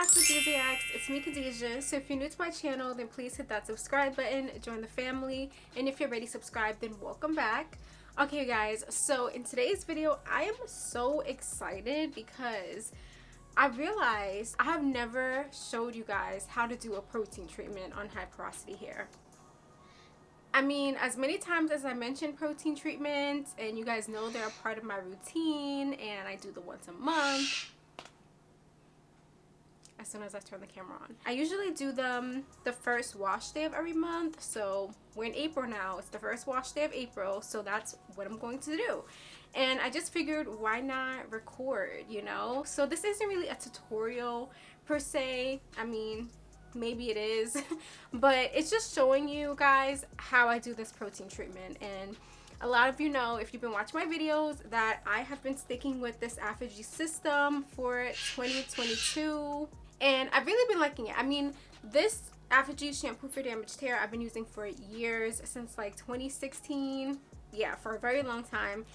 Aphrodisiacs, it's me Khadijah. So if you're new to my channel, then please hit that subscribe button, join the family, and if you're already subscribed, then welcome back. Okay guys, so in today's video I am so excited because I realized I have never showed you guys how to do a protein treatment on high porosity hair. I mean, as many times as I mention protein treatments, and you guys know they're a part of my routine, and I do them once a month as soon as I turn the camera on. I usually do them the first wash day of every month. So we're in April now. It's the first wash day of April. So that's what I'm going to do. And I just figured, why not record, you know? So this isn't really a tutorial per se. I mean, maybe it is. But it's just showing you guys how I do this protein treatment. And a lot of you know, if you've been watching my videos, that I have been sticking with this Aphogee system for 2022. And I've really been liking it. I mean, this Aphogee shampoo for damaged hair I've been using for years, since like 2016. Yeah, for a very long time.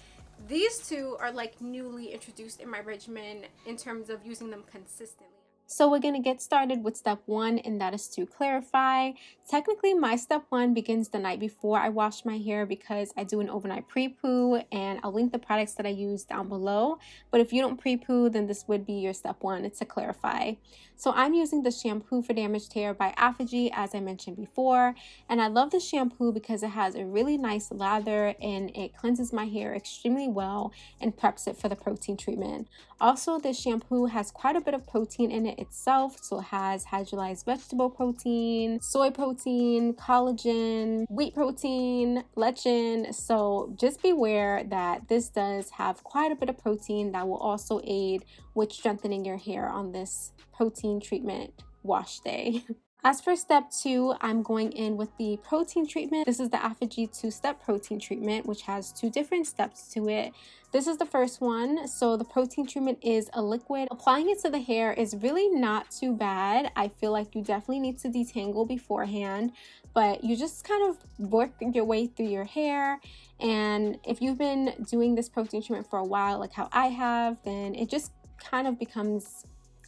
These two are like newly introduced in my regimen in terms of using them consistently. So we're going to get started with step one, and that is to clarify. Technically, my step one begins the night before I wash my hair because I do an overnight pre-poo, and I'll link the products that I use down below. But if you don't pre-poo, then this would be your step one. It's to clarify. So I'm using the shampoo for damaged hair by Aphogee, as I mentioned before. And I love the shampoo because it has a really nice lather and it cleanses my hair extremely well and preps it for the protein treatment. Also, this shampoo has quite a bit of protein in it itself. So it has hydrolyzed vegetable protein, soy protein, collagen, wheat protein, lectin. So just beware that this does have quite a bit of protein that will also aid with strengthening your hair on this protein treatment wash day. As for step two, I'm going in with the protein treatment. This is the Aphogee 2-step protein treatment, which has two different steps to it. This is the first one. So the protein treatment is a liquid. Applying it to the hair is really not too bad. I feel like you definitely need to detangle beforehand, but you just kind of work your way through your hair. And if you've been doing this protein treatment for a while, like how I have, then it just kind of becomes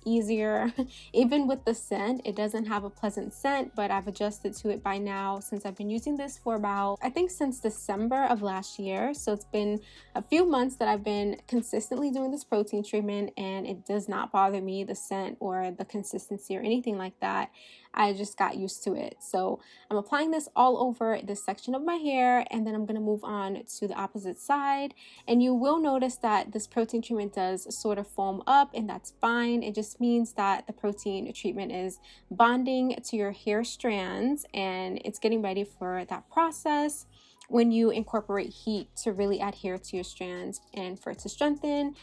easier. Even with the scent, it doesn't have a pleasant scent, but I've adjusted to it by now since I've been using this for about, I think, since December of last year. So it's been a few months that I've been consistently doing this protein treatment, and it does not bother me, the scent or the consistency or anything like that. I just got used to it. So I'm applying this all over this section of my hair, and then I'm going to move on to the opposite side. And you will notice that this protein treatment does sort of foam up, and that's fine. It just means that the protein treatment is bonding to your hair strands, and it's getting ready for that process when you incorporate heat to really adhere to your strands and for it to strengthen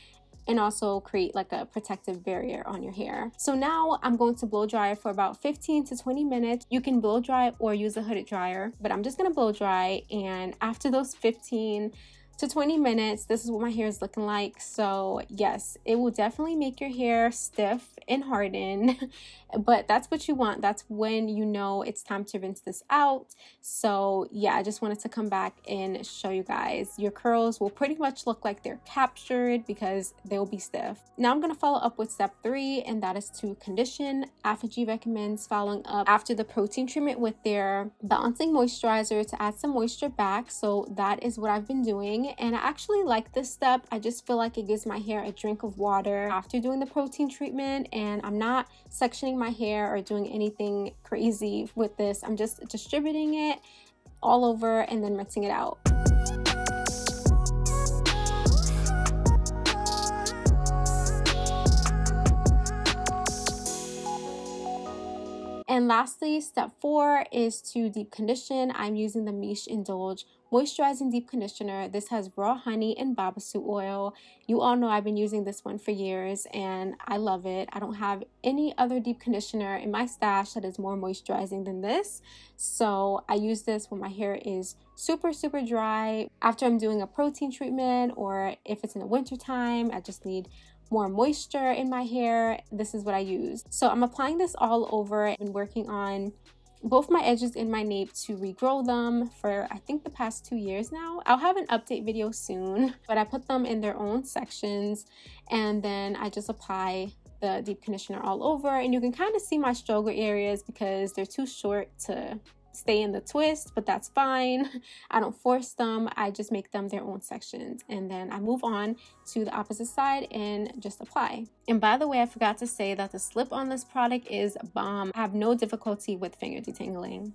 and also create like a protective barrier on your hair. So now I'm going to blow dry it for about 15 to 20 minutes. You can blow dry or use a hooded dryer, but I'm just gonna blow dry. And after those 15 to 20 minutes, this is what my hair is looking like. So yes, it will definitely make your hair stiff and harden, but that's what you want. That's when you know it's time to rinse this out. So yeah, I just wanted to come back and show you guys. Your curls will pretty much look like they're captured because they'll be stiff. Now I'm gonna follow up with step three, and that is to condition. Aphogee recommends following up after the protein treatment with their balancing moisturizer to add some moisture back. So that is what I've been doing. And I actually like this step. I just feel like it gives my hair a drink of water after doing the protein treatment, and I'm not sectioning my hair or doing anything crazy with this. I'm just distributing it all over and then rinsing it out. And lastly, step four is to deep condition. I'm using the Miche Indulge Moisturizing Deep Conditioner. This has raw honey and babassu oil. You all know I've been using this one for years and I love it. I don't have any other deep conditioner in my stash that is more moisturizing than this. So I use this when my hair is super dry, after I'm doing a protein treatment, or if it's in the winter time, I just need more moisture in my hair. This is what I use. So I'm applying this all over. I've been working on both my edges in my nape to regrow them for I think the past 2 years now. I'll have an update video soon, but I put them in their own sections, and then I just apply the deep conditioner all over, and you can kind of see my struggle areas because they're too short to stay in the twist, but that's fine. I don't force them, I just make them their own sections, and then I move on to the opposite side and just apply. And by the way, I forgot to say that the slip on this product is bomb. I have no difficulty with finger detangling.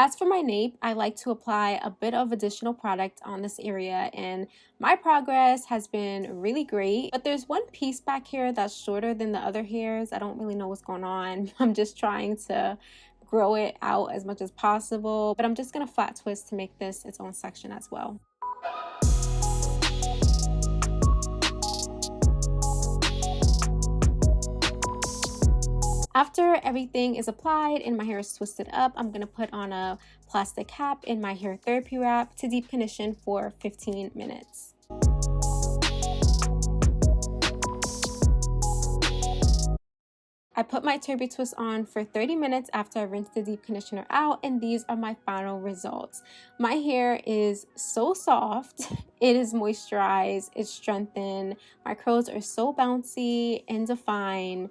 As for my nape, I like to apply a bit of additional product on this area, and my progress has been really great. But there's one piece back here that's shorter than the other hairs. I don't really know what's going on. I'm just trying to grow it out as much as possible, but I'm just gonna flat twist to make this its own section as well. After everything is applied and my hair is twisted up, I'm going to put on a plastic cap in my hair therapy wrap to deep condition for 15 minutes. I put my turbo twist on for 30 minutes after I rinsed the deep conditioner out, and these are my final results. My hair is so soft, it is moisturized, it's strengthened, my curls are so bouncy and defined.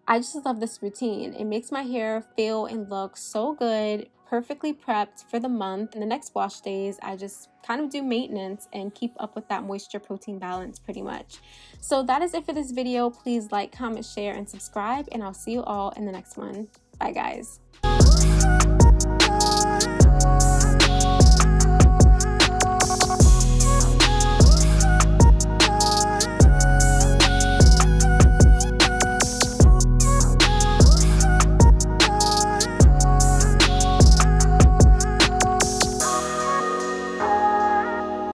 I just love this routine. It makes my hair feel and look so good, perfectly prepped for the month. In the next wash days, I just kind of do maintenance and keep up with that moisture protein balance pretty much. So that is it for this video. Please like, comment, share, and subscribe, and I'll see you all in the next one. Bye guys.